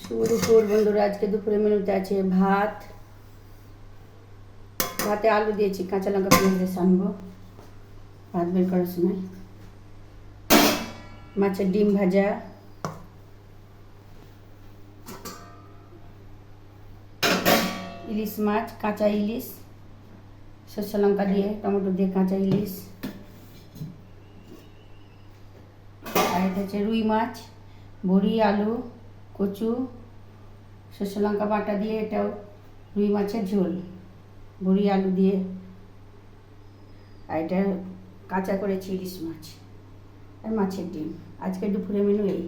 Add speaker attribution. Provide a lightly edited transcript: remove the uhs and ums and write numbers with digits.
Speaker 1: শুভ দুপুর বন্ধুরা। আজকে দুপুরের মেনুতে আছে ভাত, ভাতে আলু দিয়েছি, কাঁচা লঙ্কা পেঁয়াজ দিয়ে সানবো ভাত বের করার সময়। মাছের ডিম ভাজা, ইলিশ মাছ, কাঁচা ইলিশ, সরষে লঙ্কা দিয়ে টমেটো দিয়ে কাঁচা ইলিশ। আর এটা হচ্ছে রুই মাছ, বড়ি, আলু, কচু, সরষে লঙ্কা বাটা দিয়ে, এটাও রুই মাছের ঝোল, বড়ি আলু দিয়ে। আর এটা কাঁচা করেছি ইলিশ মাছ আর মাছের ডিম। আজকে দুপুরের মেনু এই।